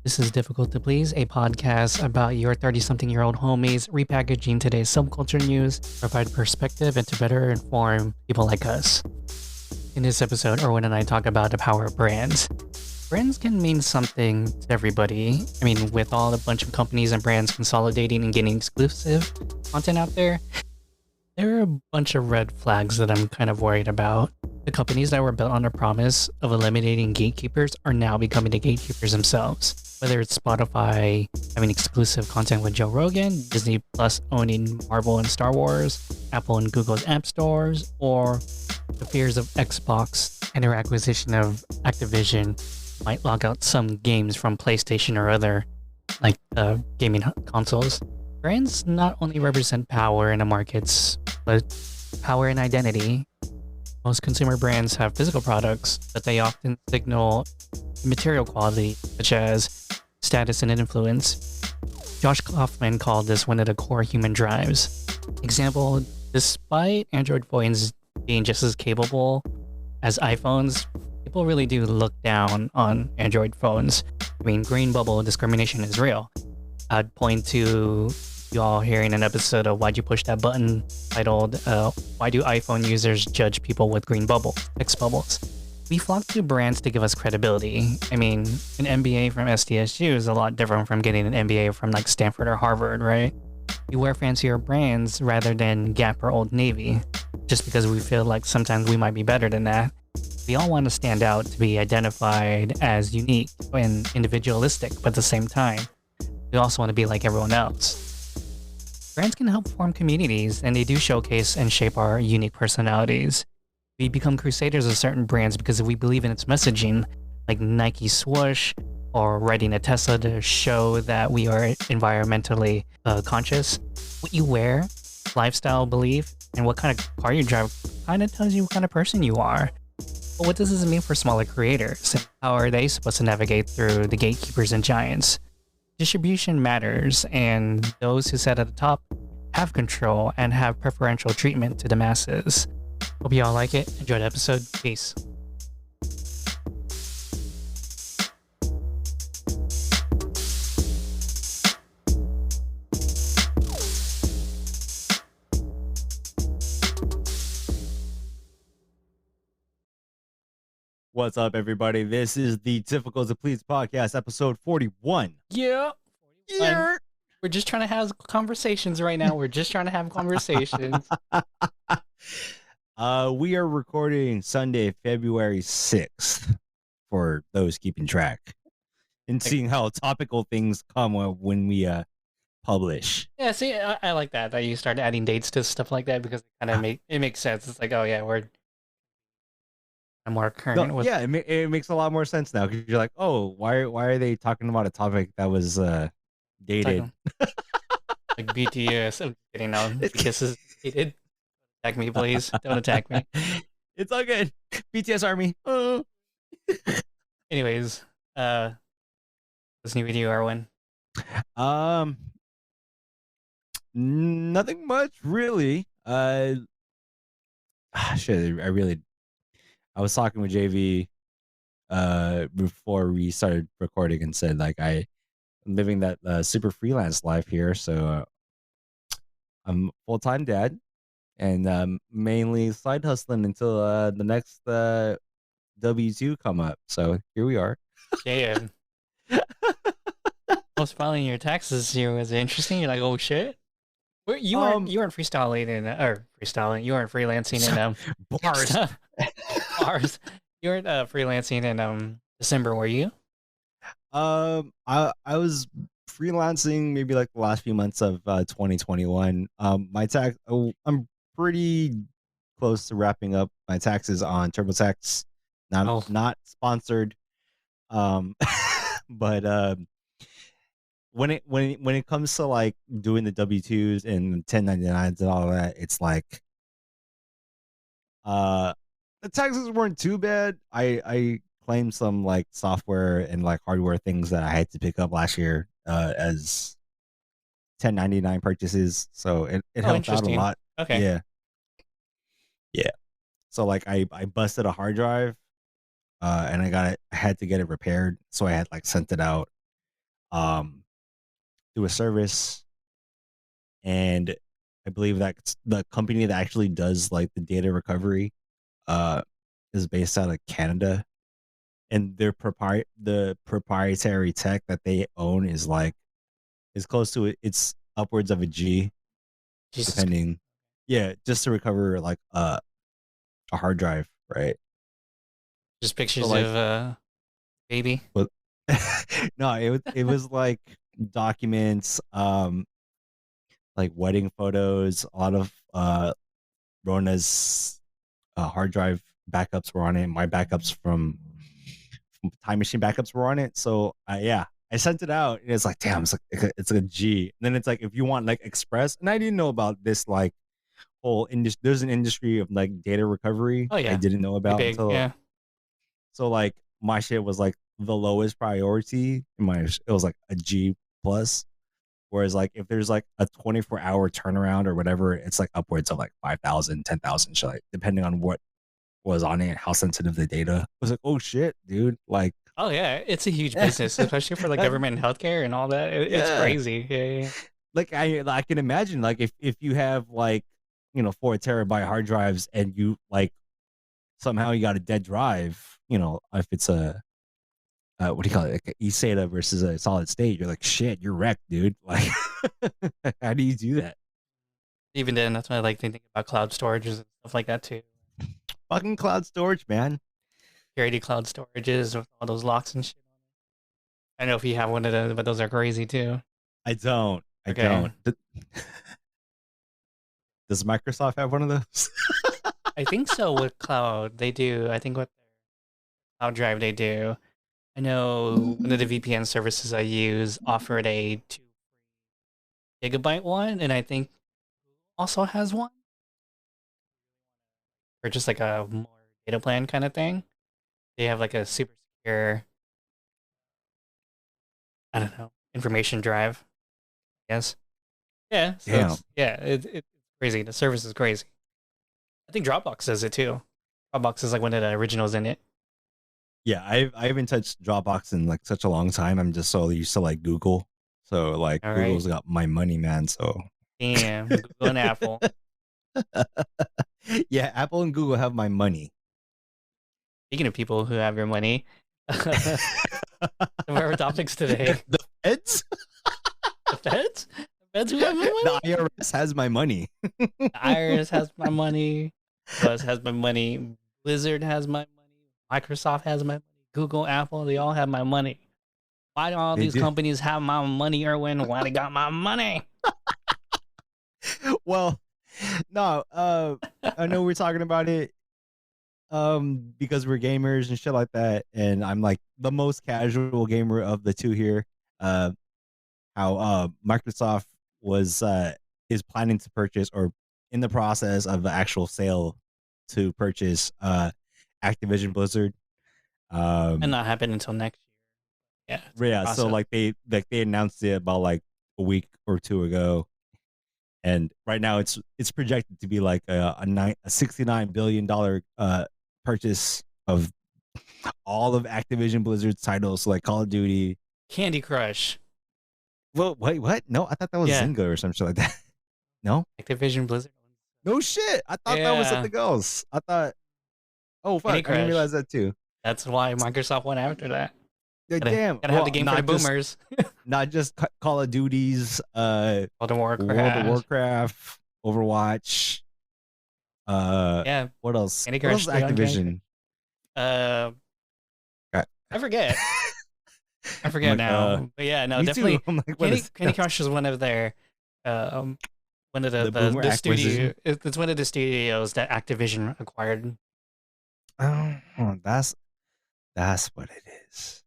This is Difficult to Please, a podcast about your 30-something-year-old homies repackaging today's subculture news, provide perspective, and to better inform people like us. In this episode, Erwin and I talk about the power of brands. Brands can mean something to everybody. I mean, with all a bunch of companies and brands consolidating and getting exclusive content out there are a bunch of red flags that I'm kind of worried about. The companies that were built on a promise of eliminating gatekeepers are now becoming the gatekeepers themselves. Whether it's Spotify having exclusive content with Joe Rogan, Disney Plus owning Marvel and Star Wars, Apple and Google's app stores, or the fears of Xbox and their acquisition of Activision might lock out some games from PlayStation or other gaming consoles. Brands not only represent power in the markets, but power and identity. Most consumer brands have physical products, but they often signal material quality, such as status and influence. Josh Kaufman called this one of the core human drives. Example, despite Android phones being just as capable as iPhones, people really do look down on Android phones. I mean, green bubble discrimination is real. I'd point to you all hearing an episode of Why'd You Push That Button titled, Why Do iPhone Users Judge People with Green Bubble, text bubbles? We flock to brands to give us credibility. I mean, an MBA from SDSU is a lot different from getting an MBA from like Stanford or Harvard, right? We wear fancier brands rather than Gap or Old Navy, just because we feel like sometimes we might be better than that. We all want to stand out to be identified as unique and individualistic, but at the same time, we also want to be like everyone else. Brands can help form communities, and they do showcase and shape our unique personalities. We become crusaders of certain brands because we believe in its messaging, like Nike swoosh or riding a Tesla to show that we are environmentally conscious. What you wear, lifestyle belief, and what kind of car you drive kind of tells you what kind of person you are. But what does this mean for smaller creators? How are they supposed to navigate through the gatekeepers and giants? Distribution matters, and those who sit at the top have control and have preferential treatment to the masses. Hope you all like it. Enjoy the episode. Peace. What's up, everybody? This is the Difficult to Please podcast, episode 41. Yeah. We're just trying to have conversations right now. We're just trying to have conversations. We are recording Sunday, February 6th, for those keeping track and seeing how topical things come when we publish. Yeah, see, I like that you start adding dates to stuff like that because it makes sense. It's like, oh yeah, we're more current. No, yeah, it makes a lot more sense now because you're like, oh, why are they talking about a topic that was dated? Like BTS. I'm kidding now. BTS is dated. Attack me, please. Don't attack me. It's all good. BTS Army. Oh. Anyways, what's new with you, Erwin? Nothing much really. I was talking with JV before we started recording and said like I'm living that super freelance life here, so I'm full-time dad and mainly side hustling until the next W2 come up. So here we are. Yeah. Most filing your taxes here was interesting. You're like, oh shit. You weren't freestyling you weren't freelancing in bars. You weren't freelancing in December, were you? I was freelancing maybe like the last few months of 2021. I'm pretty close to wrapping up my taxes on TurboTax. Not sponsored. But when it comes to like doing the W2s and 1099s and all that, it's like the taxes weren't too bad. I claimed some like software and like hardware things that I had to pick up last year as 1099 purchases, so it helped out a lot. Okay. Yeah. So like I busted a hard drive and I had to get it repaired, so I had like sent it out um, through a service, and I believe that the company that actually does like the data recovery uh, is based out of Canada, and the proprietary tech that they own is like is close to it. It's upwards of a G, Jesus, depending. Yeah, just to recover like a hard drive, right? just So pictures like, of baby. but no, it was like documents, like wedding photos. A lot of Rona's hard drive backups were on it. My backups from Time Machine backups were on it. So yeah, I sent it out, and it's like, damn, it's like a G. And then it's like, if you want like Express, and I didn't know about this like whole industry. There's an industry of like data recovery Oh I yeah, didn't know pretty about big. until. Yeah. So like my shit was like the lowest priority. It was like a G plus. Whereas like if there's like a 24-hour turnaround or whatever, it's like upwards of like 5,000, 10,000, shit, like, depending on what was on it, how sensitive the data. I was like, oh shit, dude. Like, Oh yeah, it's a huge business, especially for like government and healthcare and all that. It's yeah. crazy. Yeah, yeah. Like I can imagine like if you have like 4 terabyte hard drives and you like somehow you got a dead drive, if it's a what do you call it, like a eSATA versus a solid state, you're like, shit, you're wrecked, dude. Like, how do you do that? Even then, that's why I like thinking about cloud storages and stuff like that too. Fucking cloud storage, man. Security cloud storages with all those locks and shit. I know if you have one of those, but those are crazy too. I don't. I Okay. don't. Does Microsoft have one of those? I think so with cloud. They do. I think with their cloud drive they do. I know one of the VPN services I use offered a 2 gigabyte one, and I think also has one. Or just like a more data plan kind of thing. They have like a super secure, I don't know, information drive. Yes. Yeah. So Damn. it's crazy. The service is crazy. I think Dropbox does it too. Dropbox is like one of the originals in it. Yeah, I haven't touched Dropbox in like such a long time. I'm just so used to like Google. So like All right. Google's got my money, man. So Damn. Google and Apple. yeah, Apple and Google have my money. Speaking of people who have your money, some of our topics today. The feds? The feds? The feds who have my money? The IRS has my money. The IRS has my money. Buzz has my money. Blizzard has my money. Microsoft has my money. Google, Apple, they all have my money. Why do all They these do. companies have my money, Erwin? Why they got my money? Well, no, I know we're talking about it because we're gamers and shit like that, and I'm like the most casual gamer of the two here. How Microsoft was is planning to purchase, or in the process of the actual sale to purchase Activision Blizzard. And not happen until next year. Yeah. It's a Yeah, so process. like they announced it about like a week or two ago, and right now it's projected to be like a $69 billion purchase of all of Activision Blizzard's titles, so like Call of Duty. Candy Crush. Well, wait, what? No, I thought that was Yeah. Zynga or some shit like that. No, Activision Blizzard. no shit. I thought that was Yeah. something else. I thought. Oh Candy fuck! I didn't Crush. realize that too. That's why Microsoft went after that. Damn. Gotta have the game for the boomers. Not just Call of Duty's, World of Warcraft. World of Warcraft, Overwatch. Yeah. What else? Candy What else Crush, is Candy Crush. Activision? I forget. I forget like, now. But yeah, no, Me definitely. too. I'm like, what is Candy Crush is one of their, one of The boomer the studio. acquisition? It's one of the studios that Activision acquired. Oh, that's what it is.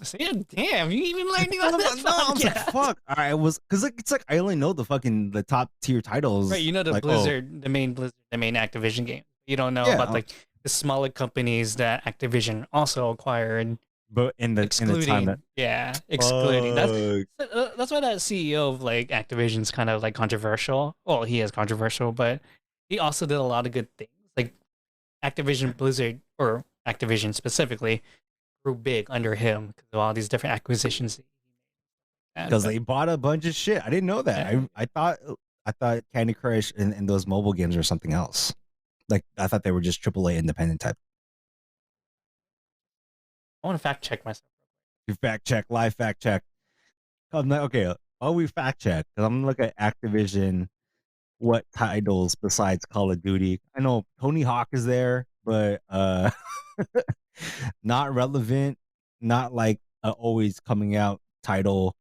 So yeah, damn, you even learned about this No, I was like, podcast. fuck. I was because like it's like I only know the top tier titles. Right, you know the like, Blizzard, the main Activision game. You don't know Yeah, about like the smaller companies that Activision also acquired, but in the time excluding. that Yeah, excluding. Fuck. That's why that CEO of like Activision's kind of like controversial. Well, he is controversial, but he also did a lot of good things. Like Activision Blizzard, or Activision specifically, grew big under him because of all these different acquisitions. Because they bought a bunch of shit. I didn't know that. Yeah. I thought Candy Crush and those mobile games were something else. Like I thought they were just AAA independent type. I want to fact check myself. You fact check, live fact check. I'm like, okay, while we fact check, because I'm gonna look at Activision, what titles besides Call of Duty. I know Tony Hawk is there, but not relevant, not like a always coming out title.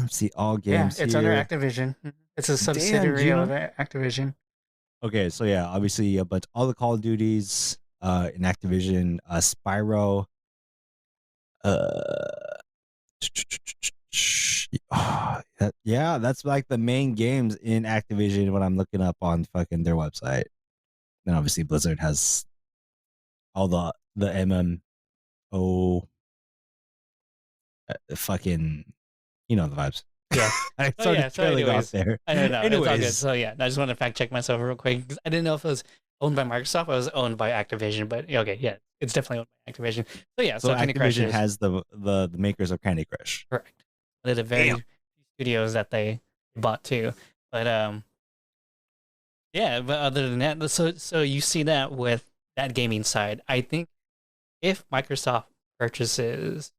See all Yeah, games it's under here. Activision. It's a Damn, subsidiary of Gino. Activision. Okay, so yeah, obviously, but all the Call of Duties in Activision, Spyro, uh, yeah, that's like the main games in Activision when I'm looking up on fucking their website. Then obviously Blizzard has all the MMO fucking, you know the vibes. Yeah. I Oh started yeah. So, trailing off anyways, there. I don't know. It's all good. Anyways, So yeah, I just want to fact check myself real quick. 'Cause I didn't know if it was owned by Microsoft or it was owned by Activision. But yeah, okay, yeah, it's definitely owned by Activision. So yeah, so so Candy Crush Activision is has the makers of Candy Crush. correct. One of the very Damn. few studios that they bought too. But yeah. But other than that, so you see that with that gaming side. I think if Microsoft purchases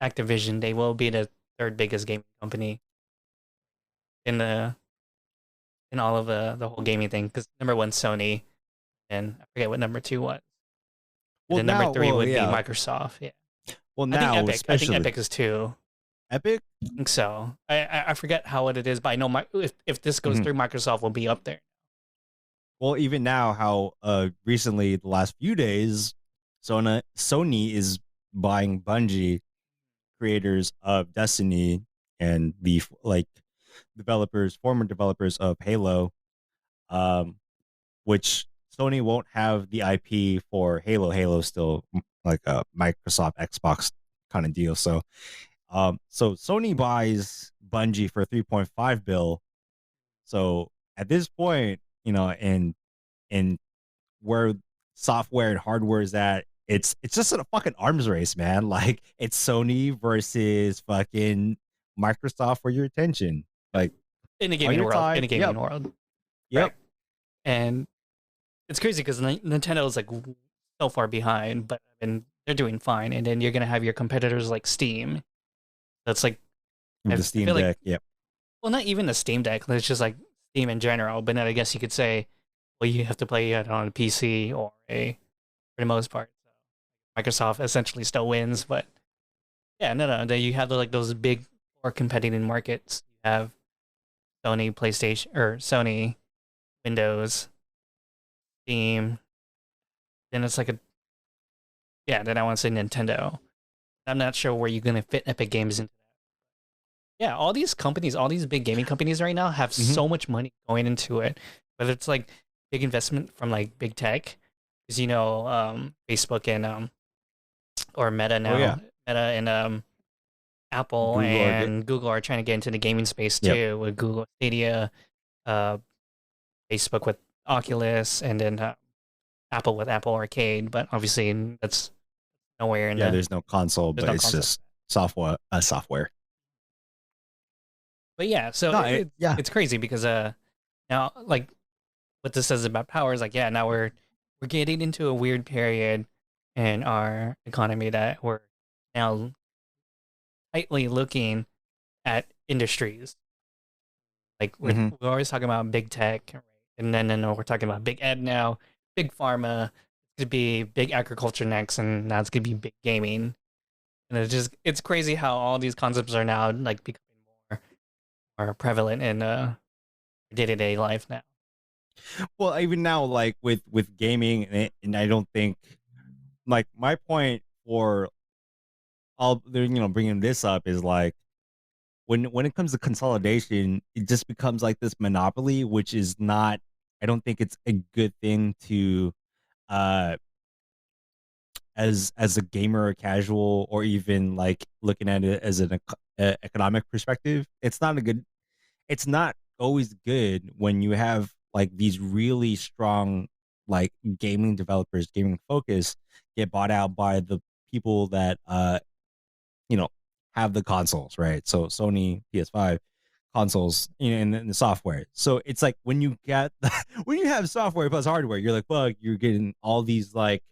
Activision, they will be the third biggest gaming company in the in all of the whole gaming thing. Because number one, Sony, and I forget what number two was. And Well then number now, three would be yeah. Microsoft. Yeah, Well I think now, Epic. I think especially Epic is two. Epic. I think so. I forget how it is, but I know if this goes Mhm. through, Microsoft will be up there. Well, even now, how recently the last few days, Sony is buying Bungie, creators of Destiny, and the like former developers of Halo, um, which Sony won't have the IP for Halo. Halo's still like a Microsoft Xbox kind of deal. So Sony buys Bungie for 3.5 bill. So at this point, and where software and hardware is at, it's just a fucking arms race, man. Like it's Sony versus fucking Microsoft for your attention. Like In the all gaming your world. In time. the gaming world. Yep. Right. And it's crazy because Nintendo is like so far behind, but I mean, they're doing fine. And then you're gonna have your competitors like Steam. That's like With the I Steam feel like Deck. Yep. well, not even the Steam Deck. It's just like Steam in general. But then I guess you could say, well, you have to play it on a PC or a for the most part. So Microsoft essentially still wins, but yeah, no. Then you have like those big or competing markets. You have Sony PlayStation or Sony Windows, Steam. Then it's like a yeah. Then I want to say Nintendo. I'm not sure where you're gonna fit Epic Games into that. Yeah, all these companies, all these big gaming companies right now have Mhm. so much money going into it. Whether it's like big investment from like big tech, because Facebook and or Meta Oh now, yeah. Meta and Apple Google are good. and Google are trying to get into the gaming space Yep. too with Google Stadia, uh, Facebook with Oculus, and then Apple with Apple Arcade. But obviously, that's nowhere in Yeah. the There's no console, there's but no it's console. just software. Software. But yeah, so No. Yeah. it's crazy because now like what this says about power is like yeah now we're getting into a weird period in our economy that we're now tightly looking at industries. Like hmm we're always talking about big tech, right? And then we're talking about big ed now, big pharma. It's gonna be big agriculture next, and now it's gonna be big gaming. And it's crazy how all these concepts are now like becoming more prevalent in day to day life now. Well, even now, like with gaming, and I don't think like my point for all bringing this up is like when it comes to consolidation, it just becomes like this monopoly, which is not. I don't think it's a good thing to uh as a gamer or casual or even like looking at it as an economic perspective. It's not always good when you have like these really strong like gaming developers, gaming focus, get bought out by the people that you know have the consoles, right? So Sony PS5 consoles, and the software. So it's like when you get when you have software plus hardware, you're like, well, you're getting all these like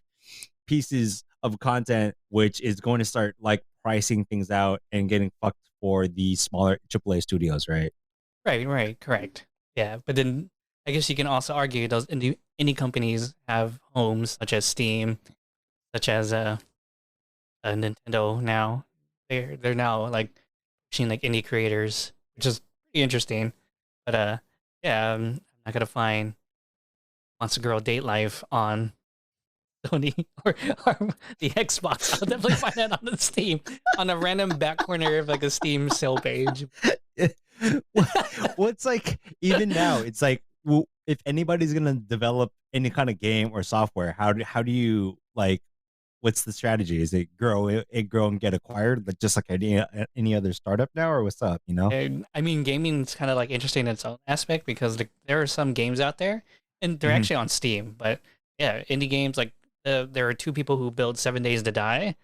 pieces of content, which is going to start like pricing things out and getting fucked for the smaller AAA studios, right? Right, correct. Yeah, but then I guess you can also argue those indie companies have homes such as Steam, such as Nintendo now. They're now like pushing like indie creators, which is pretty interesting. But yeah, I'm not gonna find Monster Girl Date Life on Sony or the Xbox. I'll definitely find that on the Steam on a random back corner of like a Steam sale page. What's like even now? It's like if anybody's gonna develop any kind of game or software, how do you like? What's the strategy? Is it grow and get acquired, like just like any other startup now, or what's up? And I mean, gaming is kind of like interesting in its own aspect because there are some games out there, and they're Mhm. actually on Steam. But yeah, indie games like there are two people who build 7 Days to Die,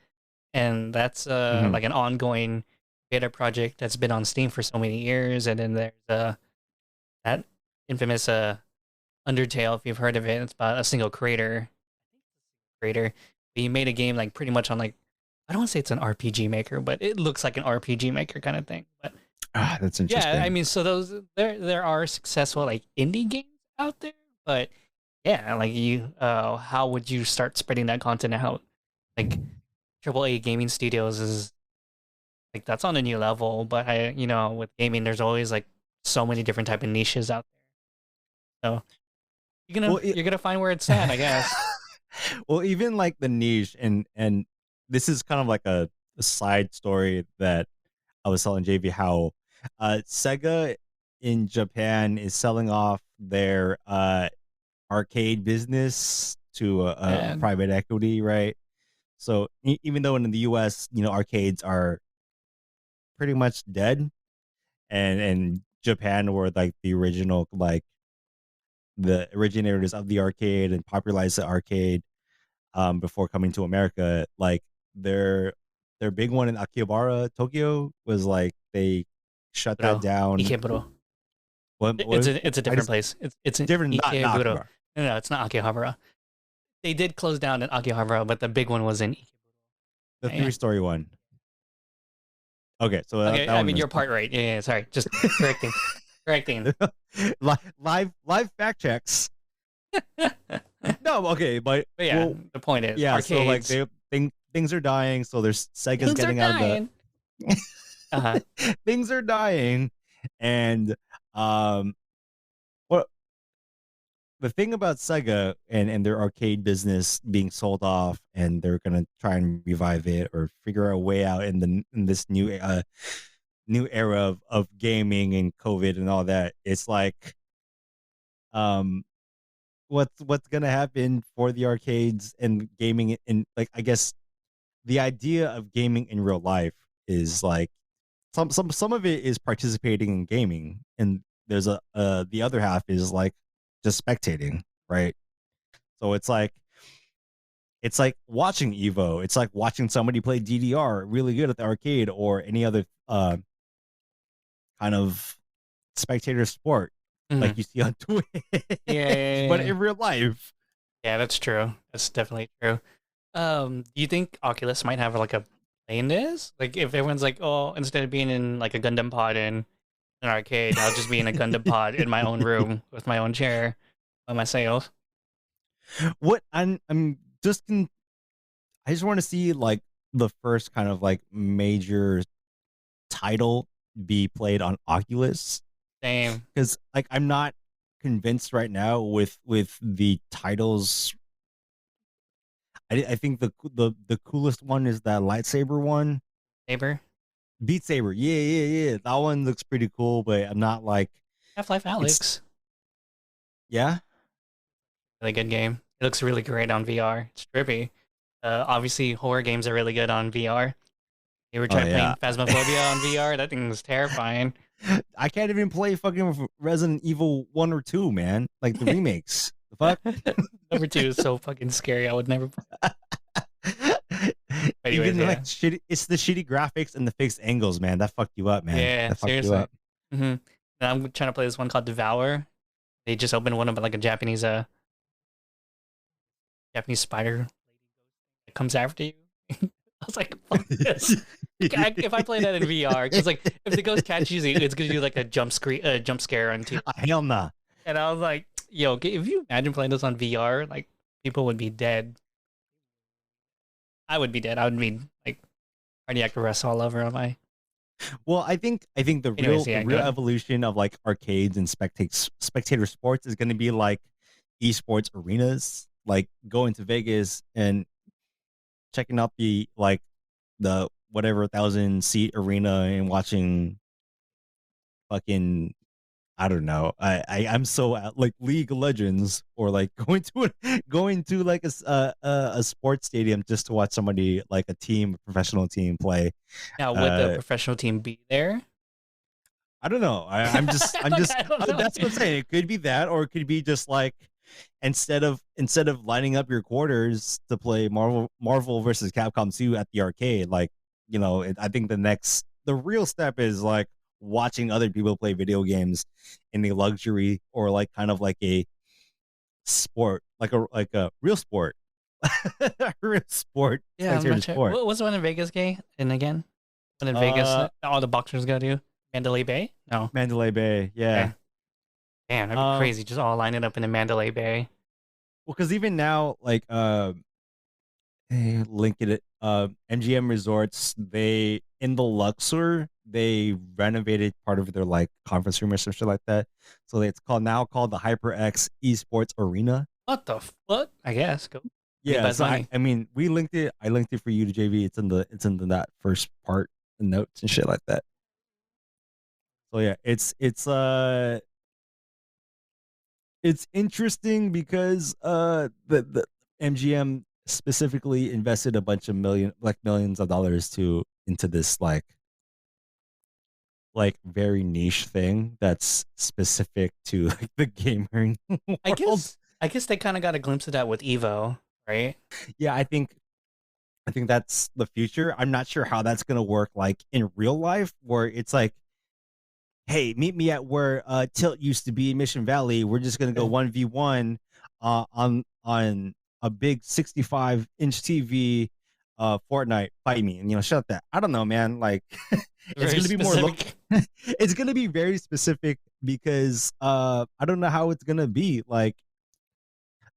and that's Mhm. like an ongoing beta project that's been on Steam for so many years. And then there's that infamous Undertale, if you've heard of it. It's about a single creator. He made a game like pretty much on like I don't want to say it's an RPG maker, but it looks like an RPG maker kind of thing. But That's yeah, I interesting. mean, so those there are successful like indie games out there, but yeah, like how would you start spreading that content out? Like AAA gaming studios is like that's on a new level, but with gaming, there's always like so many different type of niches out there. So Well, you're gonna find where it's at, I guess. well, even like the niche, and this is kind of like a side story that I was telling JV how Sega in Japan is selling off their arcade business to a And private equity, right? So even though in the US, arcades are pretty much dead, and Japan were like the original, like the originators of the arcade and popularized the arcade before coming to America. Like their their big one in Akihabara, Tokyo, was like they shut that Bro, down. Ikeburo. What It's a I different just place. It's in different, not Ikeburo. Akihabara. No, it's not Akihabara. They did close down in Akihabara, but the big one was in Ikeburo. The Yeah. 3-story one. Okay, so Okay, that I one mean is you're part right. Yeah, sorry. Just correcting. Correcting. live fact checks. But No, okay, but yeah, well, the point is yeah. So like arcades. things are dying. So there's Sega's Things are getting out of the dying. Uh-huh. things are dying, and um, what the thing about Sega and their arcade business being sold off, and they're gonna try and revive it or figure a way out in this new era of gaming and COVID and all that. It's like um what's gonna happen for the arcades and gaming, and like I guess the idea of gaming in real life is like some of it is participating in gaming, and there's a the other half is like just spectating, right? So it's like watching Evo. It's like watching somebody play DDR really good at the arcade or any other kind of spectator sport like Mhm. you see on Twitch, but Yeah. in real life. Yeah, that's true. That's definitely true. Do you think Oculus might have like a play in this? Like if everyone's like, oh, instead of being in like a Gundam pod in an arcade, I'll just be in a Gundam pod in my own room with my own chair by myself. What I'm just I just want to see like the first kind of like major title be played on Oculus, Same. because like I'm not convinced right now with the titles. I think the coolest one is that lightsaber one, Saber. Beat Saber. Yeah. That one looks pretty cool, but I'm not like Half-Life it's Alex. yeah. Really good game. It looks really great on VR. It's trippy. Obviously, horror games are really good on VR. You ever Oh tried yeah. playing Phasmophobia on VR? That thing was terrifying. I can't even play fucking Resident Evil 1 or 2, man. Like the remakes. The fuck? Number 2 is so fucking scary. I would never. Anyways, Even yeah. like shitty, it's the shitty graphics and the fixed angles, man. That fucked you up, man. Yeah, That fucked you seriously. up. And I'm trying to play this one called Devour. They just opened one of like a Japanese spider that comes after you. I was like, fuck this. If I play that in VR, because like if the ghost catches you, it's gonna do like a jump scare on TV. Hell nah. And I was like, yo, if you imagine playing this on VR, like people would be dead. I would be dead. I would be like cardiac arrest all over on my. Well, I think the Anyways, yeah, real go ahead. evolution of like arcades and spectator sports is going to be like esports arenas, like going to Vegas and checking out the whatever 1,000-seat arena and watching fucking, I don't know. I'm so out, like League of Legends, or like going to like a sports stadium just to watch somebody, like a professional team play. Now, would the professional team be there? I don't know. I'm just I don't know. that's what I'm saying. It could be that, or it could be just like instead of lining up your quarters to play Marvel versus Capcom 2 at the arcade, like, you know, I think the real step is like watching other people play video games in a luxury, or like kind of like a sport, like a real sport. A real sport. Yeah, I'm spectator not sure. sport. What was the one in Vegas, gay? And again, one in Vegas, all the boxers go to Mandalay Bay. No, Mandalay Bay, yeah. Okay. Damn, that'd be crazy. Just all lining up in the Mandalay Bay. Well, because even now, like link it MGM Resorts, they in the Luxor, they renovated part of their like conference room or some shit like that, so it's called the HyperX Esports Arena. What the fuck? I guess. Go. Yeah, so I mean, I linked it for you to JV. It's in that first part, the notes and shit like that. So yeah, it's interesting because the MGM specifically invested a bunch of millions of dollars into this like very niche thing that's specific to like the gaming world. I guess they kind of got a glimpse of that with Evo, right? Yeah, I think that's the future. I'm not sure how that's gonna work like in real life, where it's like, hey, meet me at where Tilt used to be in Mission Valley. We're just gonna go 1v1 on a big 65-inch TV, Fortnite. Fight me, and shut that. I don't know, man. Like, it's gonna be more. It's gonna be very specific because I don't know how it's gonna be. Like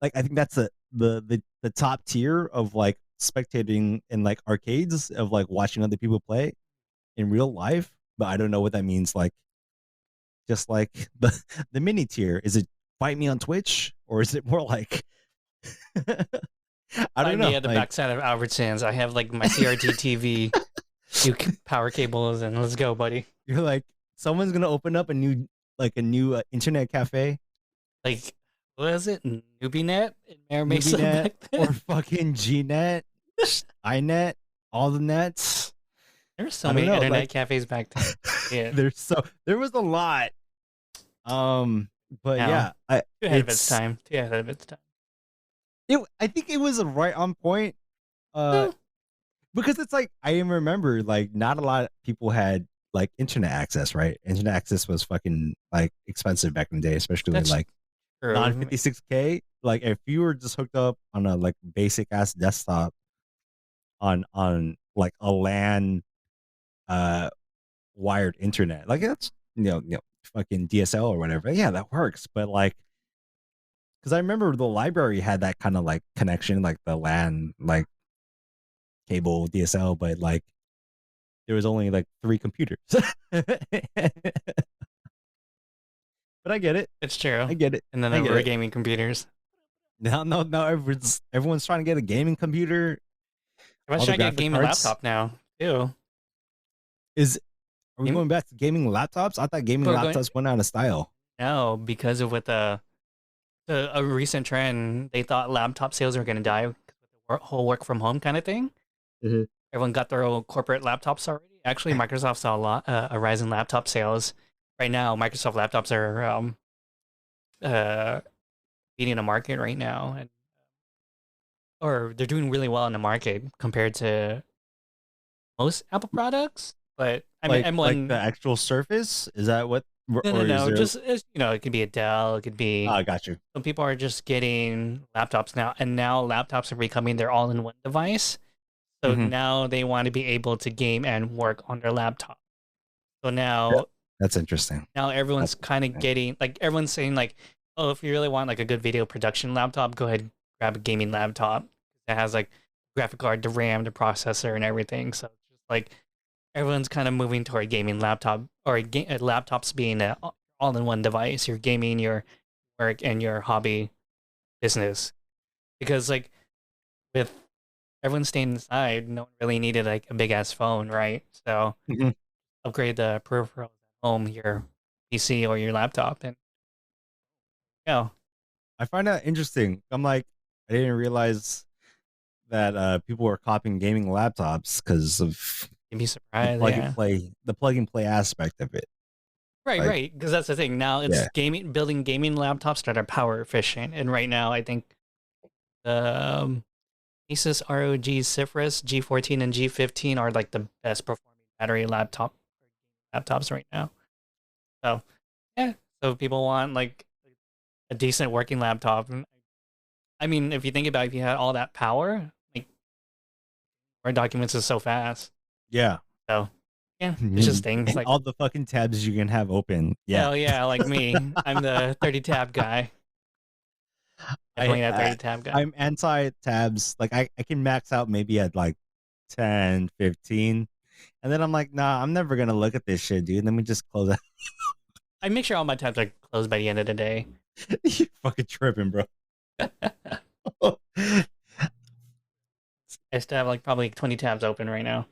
I think that's the top tier of like spectating in like arcades, of like watching other people play in real life. But I don't know what that means. Like, just like the mini tier, is it fight me on Twitch, or is it more like I don't know. At the backside of Albertsons, I have like my CRT TV, few power cables, and let's go, buddy. You're like, someone's gonna open up a new internet cafe, like, what is it, NewbieNet NewbieNet or fucking GNet, iNet, all the nets. There's so many internet cafes back then. Yeah, there was a lot. But now, yeah, too ahead of its time. I think it was right on point. Because it's like, I remember like not a lot of people had like internet access, right? Internet access was fucking like expensive back in the day, especially with like non-56K. Like, if you were just hooked up on a like basic ass desktop on like a LAN wired internet, like that's fucking DSL or whatever, yeah, that works. But like, because I remember the library had that kind of like connection, like the LAN like cable DSL, but like there was only like 3 computers. But I get it. It's true. I get it. And then there were gaming computers. No, everyone's trying to get a gaming computer. I'm trying to get a gaming laptop now too. Are we going back to gaming laptops? I thought gaming laptops went out of style. No, because of a recent trend, they thought laptop sales were going to die with the whole work from home kind of thing. Mm-hmm. Everyone got their own corporate laptops already. Actually, Microsoft saw a rise in laptop sales. Right now, Microsoft laptops are beating the market right now, and or they're doing really well in the market compared to most Apple products. But I mean, Like the M1. actual Surface? Is that what No, no, or is no. there Just it could be a Dell. It could be got you. some people are just getting laptops now, and now laptops are becoming their all-in-one device. So Hmm. now they want to be able to game and work on their laptop. So Yeah. now That's interesting. now That's everyone's kind of interesting. getting like everyone's saying like, oh, if you really want like a good video production laptop, go ahead and grab a gaming laptop that has like graphic card, the RAM, the processor, and everything. So it's just like everyone's kind of moving toward gaming laptop or laptops being a all-in-one device. Your gaming, your work, and your hobby business. Because like with everyone staying inside, no one really needed like a big ass phone, right? So Mhm. upgrade the peripherals at home, your PC or your laptop, and yeah, I find that interesting. I'm like, I didn't realize that people were copying gaming laptops because of you'd be surprised. Yeah, the plug and play aspect of it. right, Like, right. Because that's the thing. Now it's yeah. building gaming laptops that are power efficient, and right now I think the Asus ROG Zephyrus G14 and G15 are like the best performing battery laptops right now. So yeah, so people want like a decent working laptop. I mean, if you think about it, if you had all that power, like Word documents is so fast. Yeah. So yeah, it's just And things like all the fucking tabs you can have open. Yeah. hell yeah, like me. I'm the 30 tab guy. I, Definitely that I 30 tab guy. I'm anti tabs. Like I can max out maybe at like 10, 15. And then I'm like, nah, I'm never gonna look at this shit, dude. Let me just close it. I make sure all my tabs are closed by the end of the day. You fucking tripping, bro. I still have like probably 20 tabs open right now.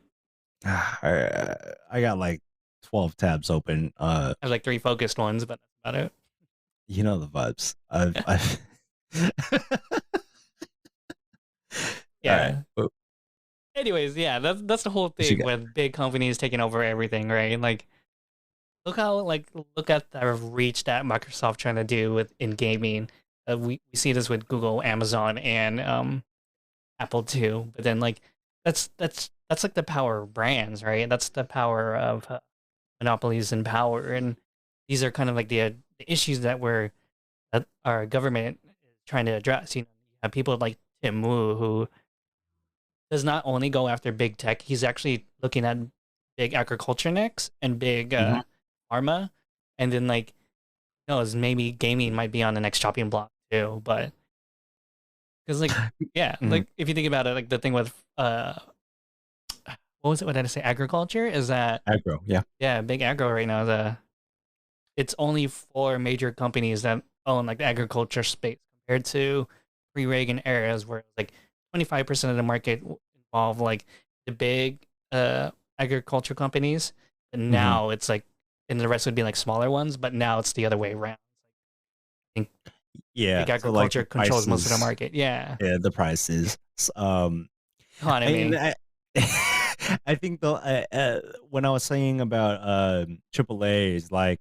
I got like 12 tabs open. I have like 3 focused ones, but that's about it. You know the vibes. I've all right. Yeah. Anyways, yeah, that's the whole What you thing got? with big companies taking over everything, right? Like look at the reach that Microsoft trying to do with in gaming. We see this with Google, Amazon, and Apple too. But then like that's like the power of brands, right? That's the power of monopolies and power, and these are kind of like the issues that our government is trying to address. You know, you have people like Tim Wu who does not only go after big tech, he's actually looking at big agriculture next and big Mhm. pharma, and then like knows maybe gaming might be on the next chopping block too. But because like yeah, Mhm. like if you think about it, like the thing with what was it? What did I say? Agriculture is that Aggro, yeah. yeah, big agro right now. It's only 4 major companies that own like the agriculture space compared to pre-Reagan eras where like 25% of the market involved like the big agriculture companies. And Hmm. now it's like, and the rest would be like smaller ones, but now it's the other way around. I think Yeah. big So like agriculture the controls most of the prices, market. Yeah. yeah, the prices. Economy. I, I think the when I was saying about AAA's, like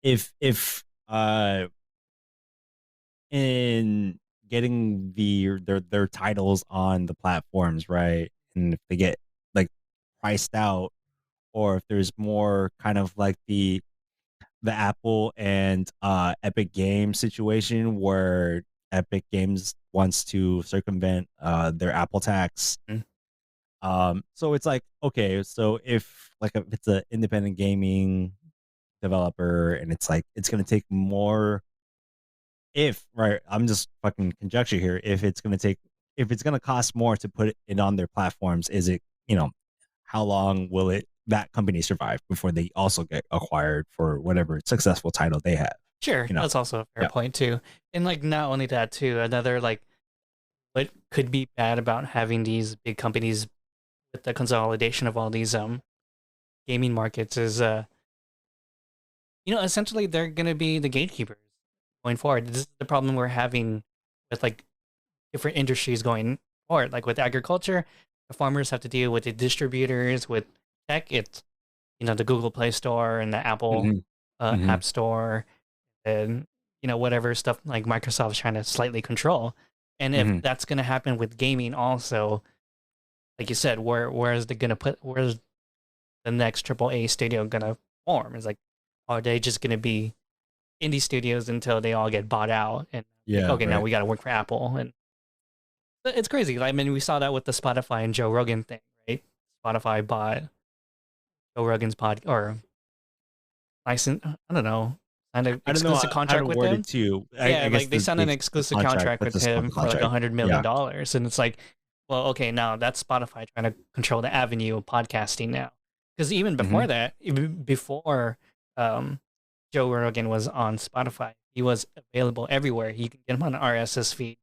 if in getting their titles on the platforms, right? And if they get like priced out, or if there's more kind of like the Apple and Epic Games situation where Epic Games wants to circumvent their Apple tax. Mm. So it's like, okay, so if it's an independent gaming developer and it's like it's gonna take more, if right, I'm just fucking conjecture here, if it's gonna cost more to put it on their platforms, is it, how long will it that company survive before they also get acquired for whatever successful title they have? Sure. You know? That's also a fair Yeah. point too. And like not only that too, another like what could be bad about having these big companies with the consolidation of all these gaming markets is essentially they're going to be the gatekeepers going forward. This is the problem we're having with like different industries going forward. Like with agriculture, the farmers have to deal with the distributors. With tech, it's the Google Play Store and the Apple Hmm. Hmm. App Store, and whatever stuff like Microsoft's trying to slightly control. And if Mhm. that's going to happen with gaming also, like you said, where's where's the next AAA studio going to form? It's like, are they just going to be indie studios until they all get bought out and like, Yeah, okay, now right. we got to work for Apple? And it's crazy. I mean, we saw that with the Spotify and Joe Rogan thing, right? Spotify bought Joe Rogan's or license, I don't know, signed an I don't know exclusive how to contract with word him. it too. Yeah, I guess like they signed an the exclusive contract. contract What's with this called? him The for like contract. $100 million, and it's like, well, okay, now that's Spotify trying to control the avenue of podcasting now. Because even before Mhm. that, even before um, Joe Rogan was on Spotify, he was available everywhere. You can get him on an RSS feed,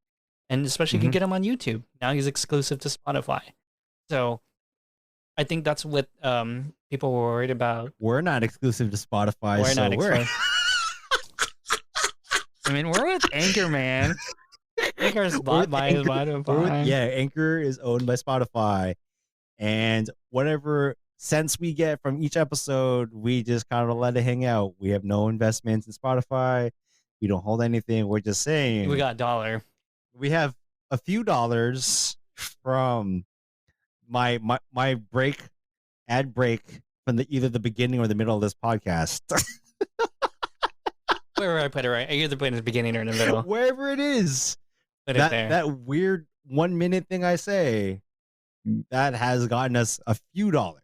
and especially you can Mhm. get him on YouTube. Now he's exclusive to Spotify. So I think that's what people were worried about. We're not exclusive to Spotify, We're so not we're exclusive. I mean, we're with Anchor, man. Anchor's we're bought with by Anchor. We're with Spotify. Anchor is owned by Spotify, and whatever cents we get from each episode, we just kind of let it hang out. We have no investments in Spotify. We don't hold anything. We're just We saying got a dollar. we have a few dollars from my ad break from either the beginning or the middle of this podcast. Where would I put it right? I either put it in the beginning or in the middle. Wherever it is, Put it there. that weird 1 minute thing I say that has gotten us a few dollars.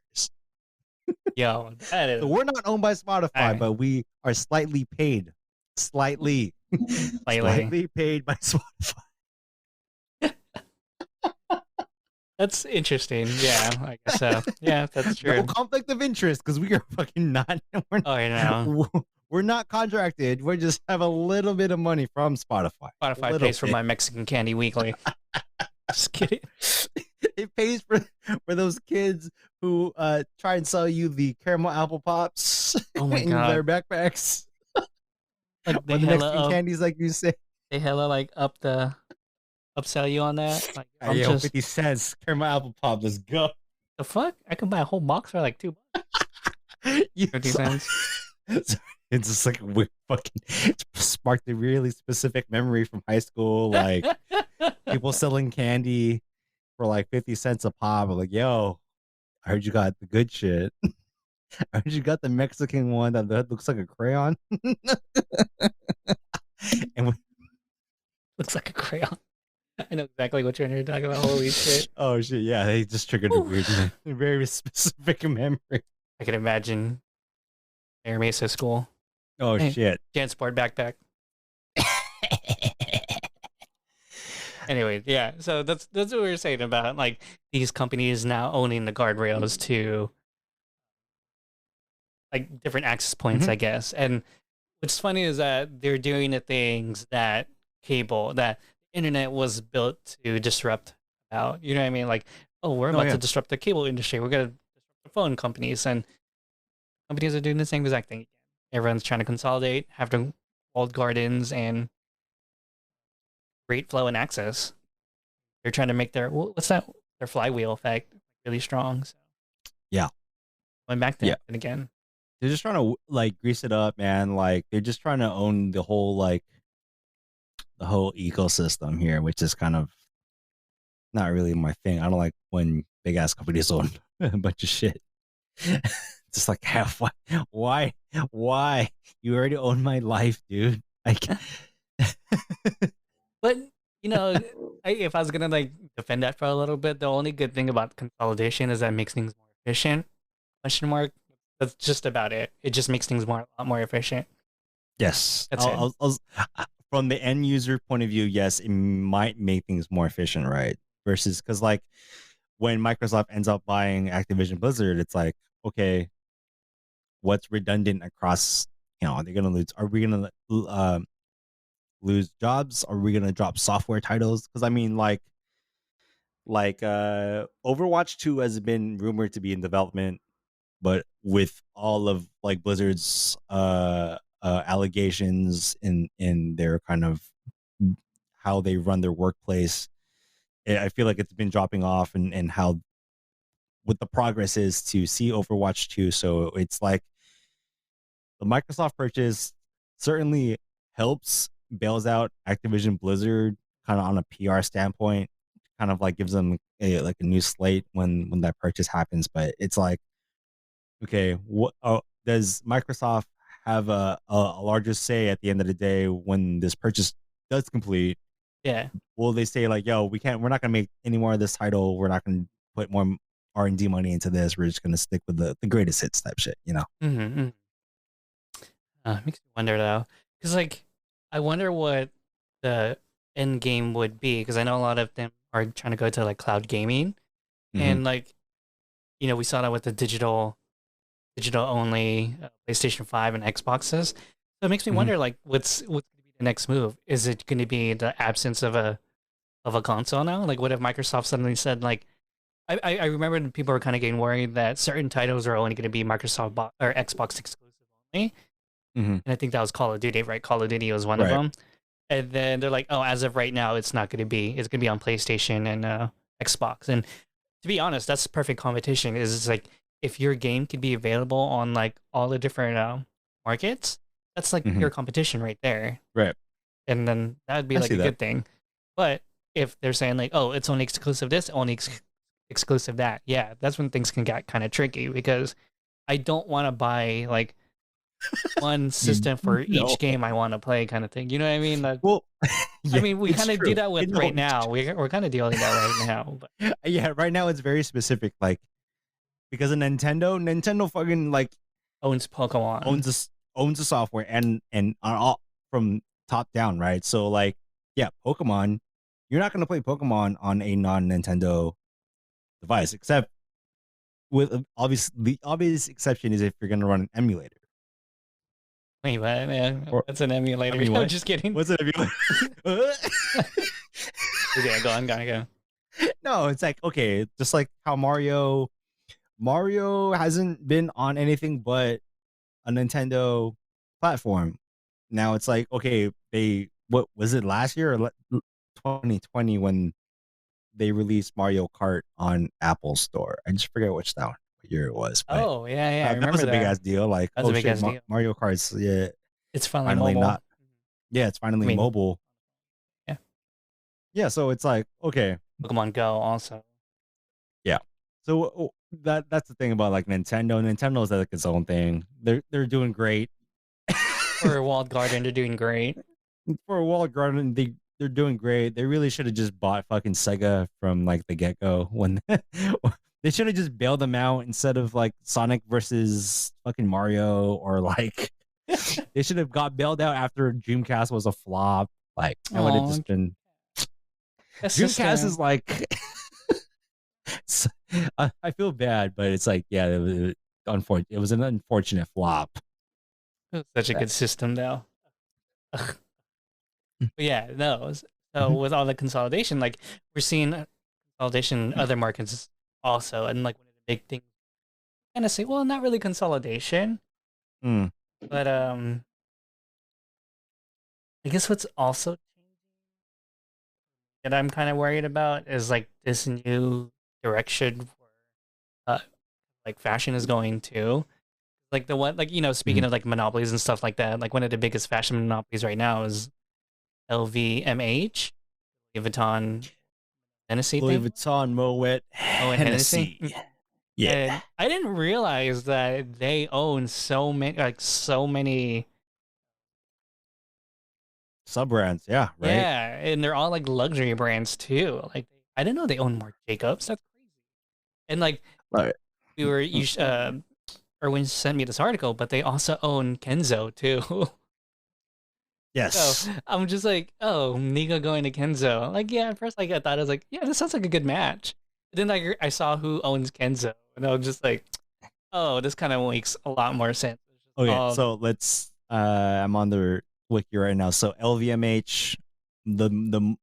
Yo, that is So we're not owned by Spotify, right. but we are slightly paid. Slightly. Slightly. Slightly paid by Spotify. That's interesting. Yeah, I guess so. Yeah, that's true. No conflict of interest because we are fucking not. We're, Oh, you know, we're not contracted. We just have a little bit of money from Spotify. A Spotify little pays for bit. my Mexican candy weekly. Just kidding. It pays for those kids who try and sell you the caramel apple pops Oh my in their god. backpacks Like or the Mexican candies, like you say. they hella like upsell you on that. Like I'm Yo, just 50 cents caramel apple pop. Let's go. the fuck? I can buy a whole box for like $2. You 50 saw- cents. It's just like weird fucking it sparked a really specific memory from high school, like people selling candy for like 50 cents a pop. I'm like, yo, I heard you got the good shit. I heard you got the Mexican one that looks like a crayon. And Looks like a crayon. I know exactly what you're talking about. Holy shit. oh shit, yeah, they just triggered a weird, very specific memory. I can imagine Air Mesa school. Oh Hey, shit. Jansport backpack. Anyway, yeah. So that's what we were saying about like these companies now owning the guardrails to like different access points, Mhm. I guess. And what's funny is that they're doing the things that that internet was built to disrupt about. You know what I mean? Like, oh, we're Oh about yeah. to disrupt the cable industry. We're gonna disrupt the phone companies, and companies are doing the same exact thing. Everyone's trying to consolidate, have their walled gardens, and great flow and access. They're trying to make what's that? Their flywheel effect really strong. So Yeah. going back to Yeah. it again. They're just trying to like grease it up, man. Like they're just trying to own the whole ecosystem here, which is kind of not really my thing. I don't like when big ass companies own a bunch of shit. Just like half why you already own my life, dude. Like But if I was gonna like defend that for a little bit, the only good thing about consolidation is that it makes things more efficient. Question mark. That's just about it. It just makes things a lot more efficient. yes, That's it. from the end user point of view, yes, it might make things more efficient, right? Versus because like when Microsoft ends up buying Activision Blizzard, it's like, okay, what's redundant across? Are they gonna lose? Are we gonna lose jobs? Are we gonna drop software titles? Because I mean, Overwatch 2 has been rumored to be in development, but with all of like Blizzard's allegations in their kind of how they run their workplace, I feel like it's been dropping off, and how what the progress is to see Overwatch 2. So it's like the Microsoft purchase certainly helps bails out Activision Blizzard kind of on a PR standpoint, kind of like gives them a new slate when that purchase happens. But it's like, okay, what does Microsoft have a larger say at the end of the day when this purchase does complete? Yeah. Will they say like, yo, we're not gonna make any more of this title, we're not gonna put more R&D money into this, we're just gonna stick with the greatest hits type shit, you know? Mm-hmm. Makes me wonder though, because like I wonder what the end game would be, because I know a lot of them are trying to go to like cloud gaming, Mm-hmm. and like we saw that with the digital only PlayStation 5 and Xboxes. So it makes me Mm-hmm. wonder like what's going to be the next move? Is it going to be the absence of a console now? Like what if Microsoft suddenly said like I remember people were kind of getting worried that certain titles are only going to be or Xbox exclusive only. Mm-hmm. And I think that was Call of Duty, right? Call of Duty was one of Right. them. And then they're like, oh, as of right now, it's not going to be. It's going to be on PlayStation and Xbox. And to be honest, that's perfect competition. Is it's like if your game could be available on like all the different markets, that's like Mm-hmm. pure competition right there. Right. And then that would be I like see a that. good thing. But if they're saying like, oh, it's only exclusive this, only exclusive that, yeah, that's when things can get kind of tricky because I don't want to buy like one system for No. each game I want to play, kind of thing. You know what I mean? Like, Well, I yeah, mean, we it's kind of do true. that with No, right it's now. We're kind of dealing that right now. But yeah, right now it's very specific, like because of Nintendo fucking like owns Pokemon. owns the software and on all from top down, right? So like, yeah, Pokemon, you're not gonna play Pokemon on a non-Nintendo device, except with the obvious exception is if you're gonna run an emulator. Wait, what? Man, Or what's an I emulator? mean, I'm what? just kidding. What's an emulator? Yeah, go on, go. No, it's like okay, just like how Mario hasn't been on anything but a Nintendo platform. Now it's like okay, what was it last year or 2020 when they released Mario Kart on Apple Store? I just forget what year it was, but Oh, yeah, I that was remember a big that. ass deal. Like, That's a oh big shit, ass deal. Mario Kart's It's finally finally mobile. not. Yeah, it's I finally mean, mobile. yeah, Yeah, so it's like okay, Pokemon Go also. yeah. So that's the thing about like Nintendo. Nintendo's like its own thing. They're doing great. For Walled Garden, they're doing great. For a walled garden, they're doing great. They really should have just bought fucking Sega from like the get go when they should have just bailed them out instead of like Sonic versus fucking Mario or like they should have got bailed out after Dreamcast was a flop. Like that would have Oh, just been that Dreamcast is system. like I feel bad, but it's like yeah, it was an unfortunate flop. It was such a That- good system, though. Ugh. But yeah, no. So Mhm. with all the consolidation, like we're seeing consolidation in other markets also, and like one of the big things, kind of say, well, not really consolidation, Mm. but I guess what's also that I'm kind of worried about is like this new direction where like fashion is going to. Like the one, like speaking Mhm. of like monopolies and stuff like that, like one of the biggest fashion monopolies right now is LVMH, Louis Vuitton, Hennessy Louis thing. Vuitton, Moet, Oh, and Hennessy. Hennessy. Yeah. And I didn't realize that they own so many. Sub brands, yeah, right. Yeah, and they're all like luxury brands too. Like I didn't know they own Marc Jacobs. That's crazy. And like Right. we were you Erwin sent me this article, but they also own Kenzo too. So Yes. I'm just like, oh, Nigo going to Kenzo. Like, yeah, at first like I thought I was like, yeah, this sounds like a good match. But then like I saw who owns Kenzo, and I was just like, oh, this kind of makes a lot more sense. It's just Okay, called so let's. I'm on the wiki right now. So LVMH, the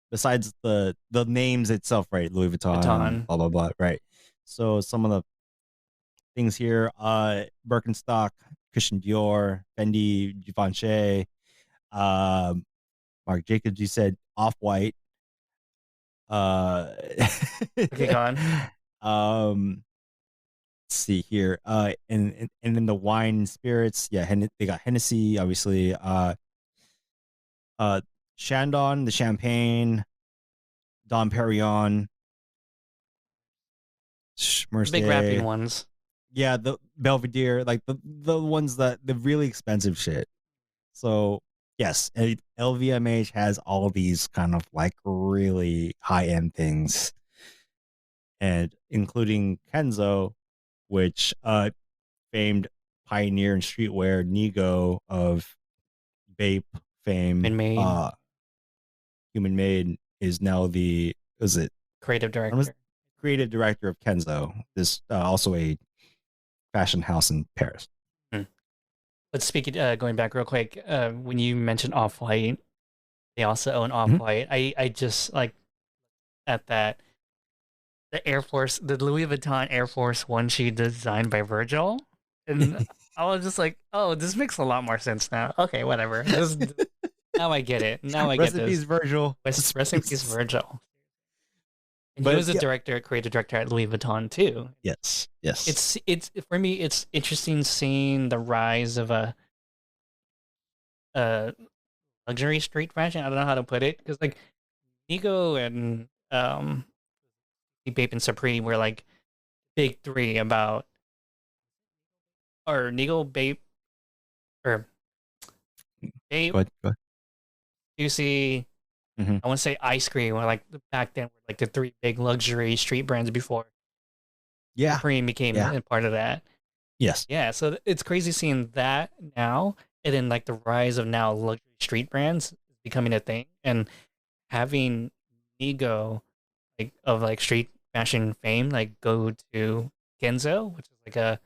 besides the names itself, right? Louis Vuitton, Vuitton. blah blah blah, right? So some of the things here, Birkenstock, Christian Dior, Fendi, Givenchy, um, Marc Jacobs. You said Off White. Uh, Okay, gone. um, let's see here. And in the wine and spirits, yeah, they got Hennessy, obviously. uh, Chandon, the Champagne, Dom Perignon, The big rapping Mercier. ones. Yeah, the Belvedere, like the ones that the really expensive shit. So yes, LVMH has all these kind of like really high end things, and including Kenzo, which famed pioneer in streetwear, Nigo of Bape fame, Human made Human Made is now the is it creative I was director. creative director of Kenzo. This also a fashion house in Paris. Hmm. But speaking, going back real quick, when you mentioned Off White, they also own Off Mhm. White. I just like at that the Air Force, the Louis Vuitton Air Force One shoe designed by Virgil, and I was just like, oh, this makes a lot more sense now. Okay, whatever. This now I get it. Now I get Recipes, this. Virgil. Rest in peace, Virgil. And he But was a yeah, director, creative director at Louis Vuitton too. yes. It's for me. It's interesting seeing the rise of a luxury street fashion. I don't know how to put it because like Nigo and Bape and Supreme were like big three about or Nigo Bape or Bape Go ahead. Go ahead. Juicy. Mm-hmm. I want to say Ice Cream or like back then were like the three big luxury street brands before Yeah. Supreme became Yeah. a part of that. Yes. Yeah, so it's crazy seeing that now, and then like the rise of now luxury street brands becoming a thing, and having Nigo like of like street fashion fame like go to Genzo, which is like a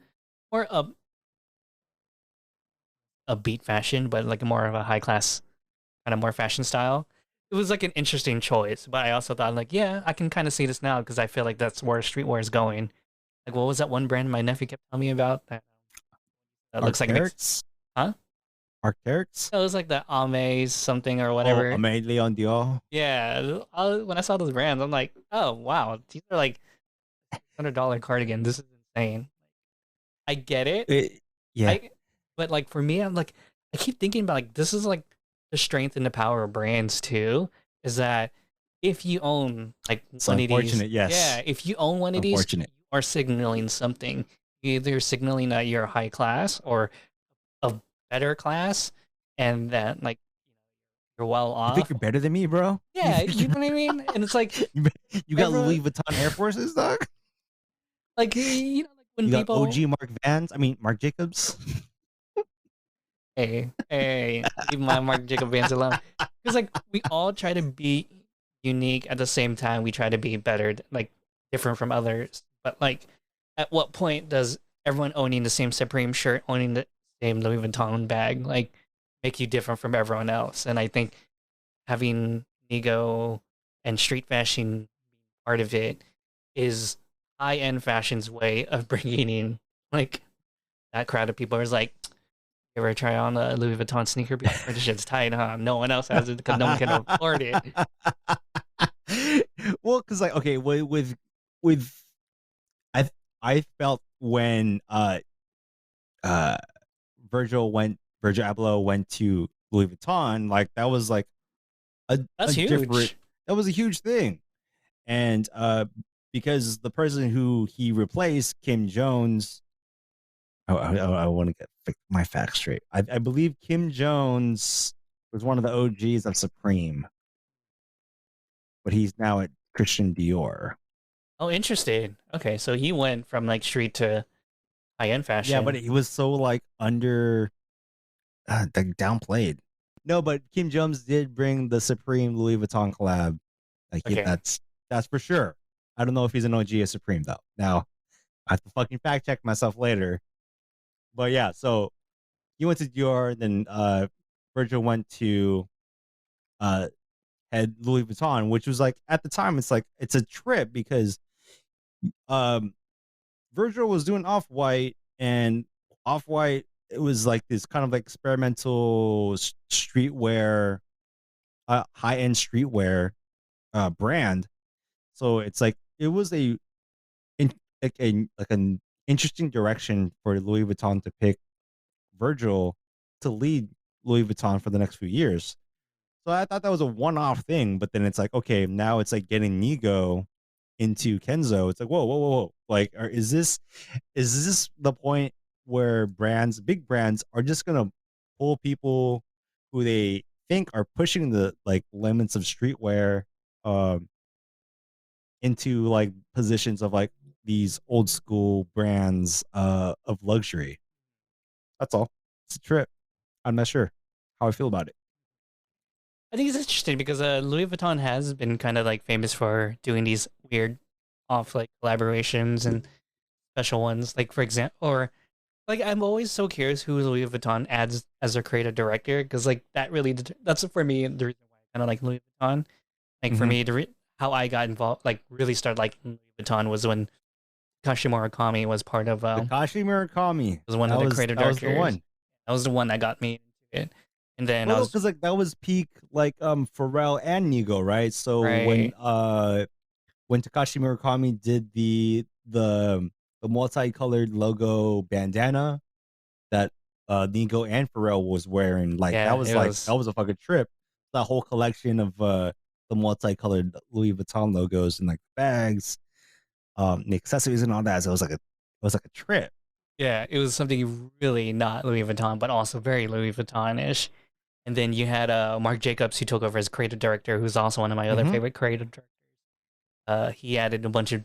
more a beat fashion, but like more of a high class kind of more fashion style. It was like an interesting choice, but I also thought like, yeah, I can kind of see this now because I feel like that's where streetwear is going. Like, what was that one brand my nephew kept telling me about that looks like it makes, Arc'teryx? huh? Arc'teryx? It was like the Ames something or Oh, whatever. Amélie Leon Dior. Yeah, when I saw those brands, I'm like, oh wow, these are like $100 cardigan. This is insane. I get it. Yeah. I, but like for me, I'm like, I keep thinking about like this is like the strength and the power of brands too. Is that if you own like It's one of these, unfortunate, yes. yeah, if you own one of these, Unfortunate. you are signaling something. You're either signaling that you're high class or a better class, and that like you're well You think off. you're better than me, bro? You Yeah, think you know what I mean? And it's like you got everyone Louis Vuitton Air Forces, dog? like you know like when You got people OG Mark Vans? I mean Mark Jacobs? hey, leave my Mark Jacob Vans alone. Because like we all try to be unique at the same time we try to be better, like different from others. But like at what point does everyone owning the same Supreme shirt, owning the same Louis Vuitton bag, like make you different from everyone else? And I think having Nigo and street fashion part of it is high end fashion's way of bringing in like that crowd of people who's like, you ever try on a Louis Vuitton sneaker? Be like, "Oh, this shit's tight, huh? No one else has it because no one can afford it." Well, because like okay, with I I felt when uh Virgil Abloh went to Louis Vuitton, like that was like a That's different huge. that was a huge thing. And because the person who he replaced, Kim Jones, I want to get my facts straight. I believe Kim Jones was one of the OGs of Supreme, but he's now at Christian Dior. Oh, interesting. Okay, so he went from like street to high end Yeah, but fashion. he was so like under like downplayed. No, but Kim Jones did bring the Supreme Louis Vuitton collab. Like Okay, that's for sure. I don't know if he's an OG of Supreme though. Now I have to fucking fact check myself later. But yeah, so he went to Dior, then Virgil went to uh had Louis Vuitton, which was like at the time it's like it's a trip because um Virgil was doing Off White, and Off White it was like this kind of like experimental streetwear, high end streetwear brand. So it's like it was in, like an interesting direction for Louis Vuitton to pick Virgil to lead Louis Vuitton for the next few years. So I thought that was a one-off thing, but then it's like, okay, now it's like getting Nigo into Kenzo. It's like, whoa, whoa, whoa, whoa. Like, is this the point where big brands are just gonna pull people who they think are pushing the like limits of streetwear um into like positions of like these old school brands of luxury? That's all. It's a trip. I'm not sure how I feel about it. I think it's interesting because Louis Vuitton has been kind of like famous for doing these weird off like collaborations and special ones. Like for example, or like I'm always so curious who Louis Vuitton adds as their creative director because like that really that's for me the reason why I kind of like Louis Vuitton. Like for Mm-hmm. me, how I got involved, like really started like Louis Vuitton was when Kashi Murakami was part of Takashi Murakami. was one of the creative That was the directors. one. That was the one that got me into it. And then I Well, was because like that was peak like Pharrell and Nigo, right? So right, when Takashi Murakami did the multicolored logo bandana that Nigo and Pharrell was wearing, like yeah, it that was was a fucking trip. That whole collection of the multicolored Louis Vuitton logos and like bags, the accessories and all that. So it was like a trip. yeah, it was something really not Louis Vuitton, but also very Louis Vuitton-ish. And then you had Mark Jacobs who took over as creative director, who's also one of my other Mm-hmm. favorite creative directors. He added a bunch of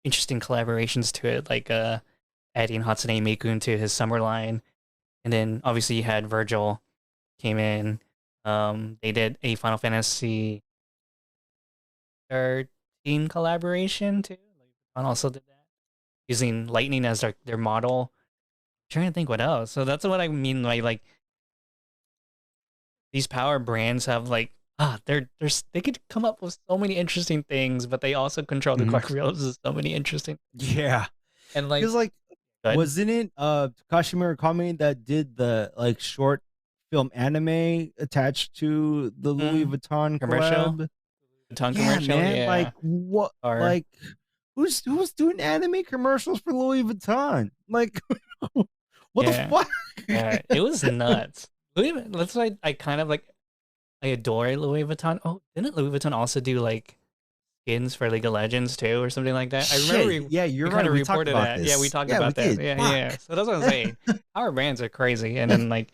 interesting collaborations to it, like adding Hatsune Miku into his summer line. And then obviously you had Virgil came in. They did a Final Fantasy 13 collaboration too. Like, Vuitton also did that using Lightning as their model. I'm trying to think what else. So that's what I mean by like these power brands have like they could come up with so many interesting things, but they also control the Mm-hmm. guardrails of so many interesting Yeah, and like because like good. wasn't it Takashi Murakami that did the like short film anime attached to the Louis Mm, Vuitton commercial, collab? Vuitton Yeah, commercial, man. Like yeah. what? Or Like who's doing anime commercials for Louis Vuitton? Like what the yeah, fuck? yeah, it was nuts. That's why I kind of like I adore Louis Vuitton. Oh, didn't Louis Vuitton also do like skins for League of Legends too, or something like that? I remember Shit. Yeah, we you're kind right. of We talked reported about that. Yeah, we this. talked Yeah, we about that. did. Yeah, Fuck. yeah. So that's what I'm saying. Our brands are crazy,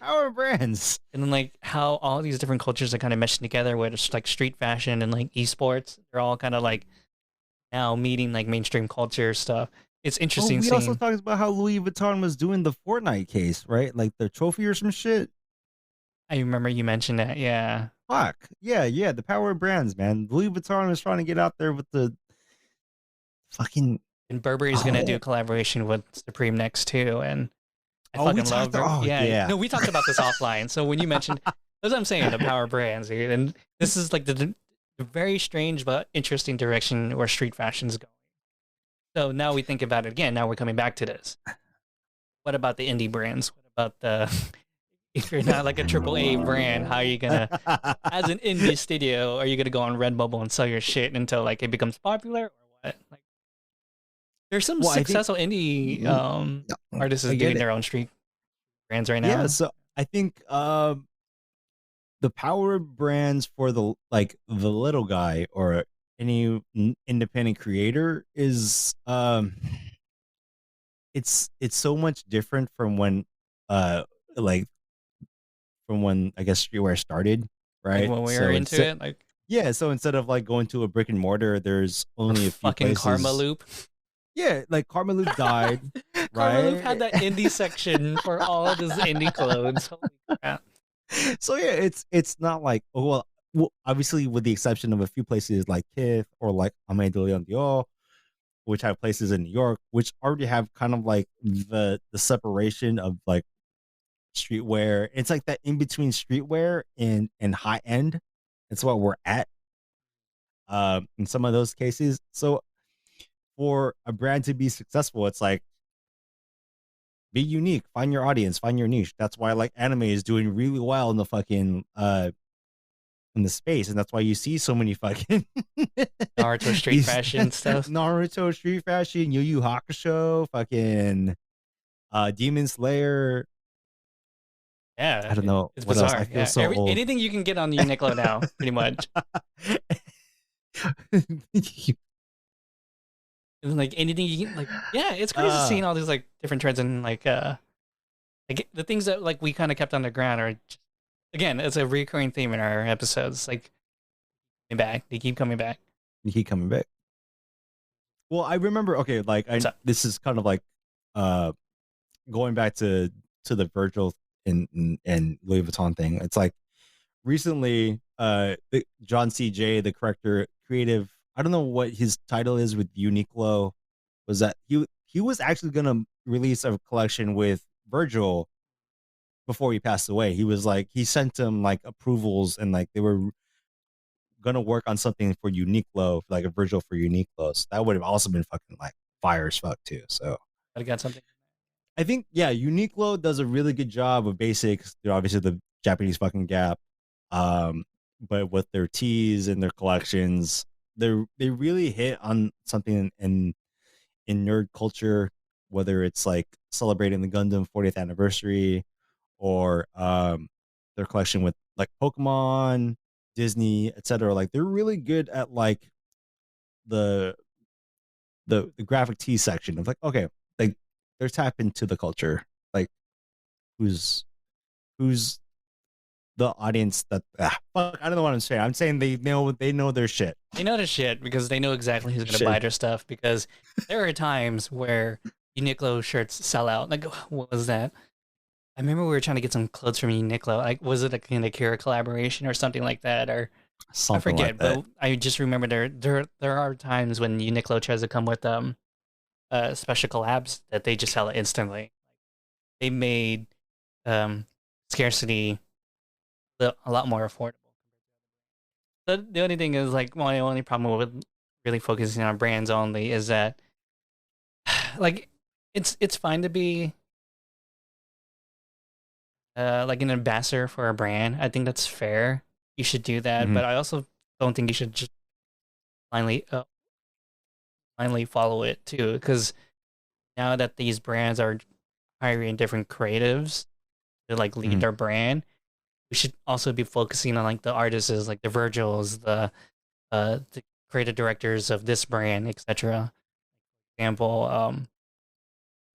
Our brands. and then like how all these different cultures are kind of meshing together, where it's like street fashion and like esports. They're all kind of like now meeting like mainstream culture stuff. It's Oh, interesting we also seeing. talked about how Louis Vuitton was doing the Fortnite case, right? Like the trophy or some shit. I remember you mentioned that. Yeah, Fuck. Yeah, yeah. The power of brands, man. Louis Vuitton is trying to get out there with the fucking and Burberry's gonna do a oh collaboration with Supreme next too, and I we fucking love talked Burberry. oh Yeah, yeah. no, we talked about this offline. So when you mentioned, that's what I'm saying, the power brands, dude. And this is like the very strange but interesting direction where street fashion's going. So now we think about it again. Now we're coming back to this. What about the indie brands? What about the if you're not like a triple A brand, how are you gonna, as an indie studio, are you gonna go on Redbubble and sell your shit until like it becomes popular or what? Like, there's some Well, I think successful indie artists I get doing it. their own street brands right Yeah, now. so I think the power of brands for the like the little guy or any independent creator is it's so much different from when like from when I guess streetwear started, Like right? when we were So into instead it, like yeah, so instead of like going to a brick and mortar, there's or only a few fucking Karma places. Loop. Yeah, like Karma Loop died, Karma Loop had right? that indie section for all of his indie clothes. Holy crap. So yeah, it's not like well, obviously with the exception of a few places like Kith or like Amé de Leon Dior, which have places in New York, which already have kind of like the separation of like streetwear. It's like that in between streetwear and high end. It's what we're at in some of those cases. So for a brand to be successful, it's like be unique, find your audience, find your niche. That's why like anime is doing really well in the fucking in the space, and that's why you see so many fucking Naruto street these fashion stuff. Naruto street fashion, Yu Yu Hakusho, fucking Demon Slayer. Yeah, I don't know it's what else. I bizarre. feel Yeah, so old. anything you can get on Uniqlo now, pretty much. And, like anything you can, like, yeah, it's crazy uh, seeing all these like different trends and like the things that like we kind of kept underground are just, again, it's a recurring theme in our episodes. Like coming back, they keep coming back. you keep coming back. Well, I remember. Okay, like What's up? this is kind of like uh going back to the Virgil and Louis Vuitton thing. It's like recently, John CJ, the corrector, creative. I don't know what his title is with Uniqlo. Was that he was actually gonna release a collection with Virgil before he passed away. He was like he sent him like approvals and like they were gonna work on something for Uniqlo, like a Virgil for Uniqlo. So that would have also been fucking like fire as fuck too. So I got something. I think Uniqlo does a really good job of basics. You know, obviously the Japanese fucking Gap, but with their teas and their collections, they really hit on something in nerd culture, whether it's like celebrating the Gundam 40th anniversary or their collection with like Pokemon, Disney, etc. Like they're really good at like the the graphic tee section of like okay, like they're tapped into the culture. Like who's who's the audience that fuck, I don't know what I'm saying. I'm saying they know their shit. They know the shit because they know exactly who's gonna buy their stuff. Because there are times where Uniqlo shirts sell out. Like, what was that? I remember we were trying to get some clothes from Uniqlo. Like, was it a kind of Kira collaboration or something like that? Or I Something forget. like that. But I just remember there are times when Uniqlo tries to come with special collabs that they just sell it instantly. They made um scarcity a lot more affordable. The only thing is like my only problem with really focusing on brands only is that like it's fine to be like an ambassador for a brand. I think that's fair. You should do that, Mm-hmm. but I also don't think you should just blindly blindly follow it too. Because now that these brands are hiring different creatives to like lead Mm-hmm. their brand, we should also be focusing on like the artists, like the Virgils, the creative directors of this brand, etc. Example,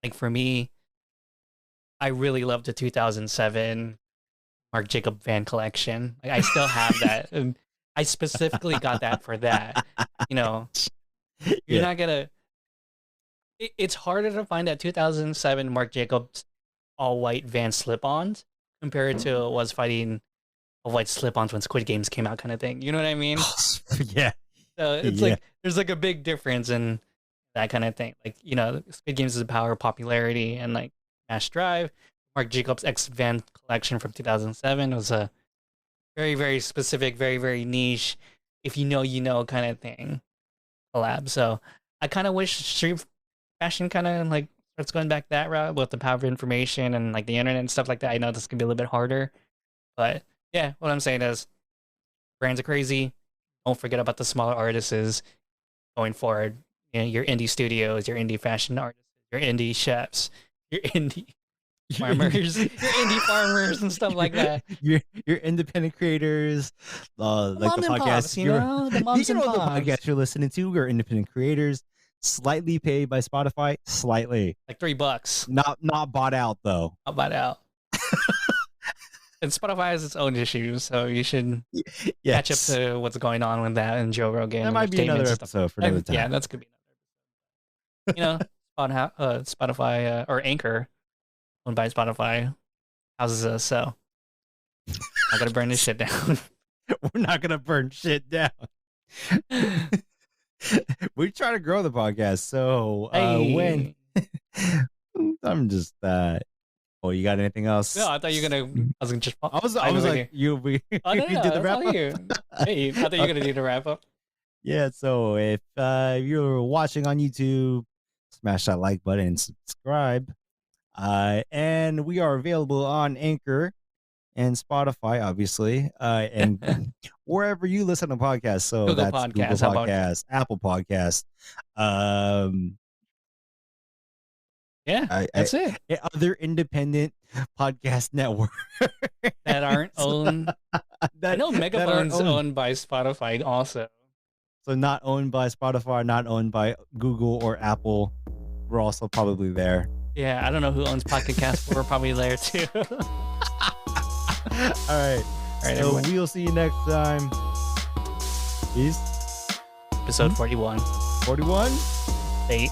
like for me, I really loved the 2007 Marc Jacob Van collection. Like, I still have that. And I specifically got that for that. You know, you're Yeah. not gonna. It's harder to find that 2007 Marc Jacobs all white Van slip-ons compared to was fighting all white slip-ons when Squid Games came out, kind of thing. You know what I mean? Yeah. So it's Yeah. like there's like a big difference in that kind of thing. Like, you know, Squid Games is a power of popularity and like Mass Drive. Marc Jacobs X Van collection from 2007 was a very, very specific, very, very niche, if you know, you know kind of thing collab. So I kind of wish street fashion kind of like starts going back that route with the power of information and like the internet and stuff like that. I know this can be a little bit harder, but yeah, what I'm saying is brands are crazy. Don't forget about the smaller artists going forward. You know, your indie studios, your indie fashion artists, your indie chefs, your indie farmers, your indie farmers and stuff like that. Your independent creators, like Moms the and podcast. pops, you know, the moms you and know the pops. podcast you're listening to. We're independent creators, slightly paid by Spotify, slightly. Like $3. Not bought out though. Not bought out. And Spotify has its own issues, so you should catch up to what's going on with that and Joe Rogan. That might be another episode for another time. Yeah, that's gonna be another episode. You know, Spotify or Anchor, owned by Spotify, houses us. So I'm gonna burn this shit down. We're not gonna burn shit down. We try to grow the podcast, so when I'm just oh, you got anything else? No, I thought you were gonna. I was gonna just. I was like, we Oh, no, did the wrap up. Hey, I thought you were gonna do the wrap up. Yeah, so if you're watching on YouTube, smash that like button and subscribe. And we are available on Anchor and Spotify, obviously, and wherever you listen to podcasts. So Google that's Podcasts, Google Podcasts, Apple Podcasts. Yeah, that's it. Other independent podcast network that aren't owned. I know Megaphon's owned by Spotify also. So not owned by Spotify, not owned by Google or Apple. We're also probably there. Yeah, I don't know who owns Pocket Cast, but we're probably there too. All right. So everyone. we'll see you next time. Peace. Episode 41. 41? Bait.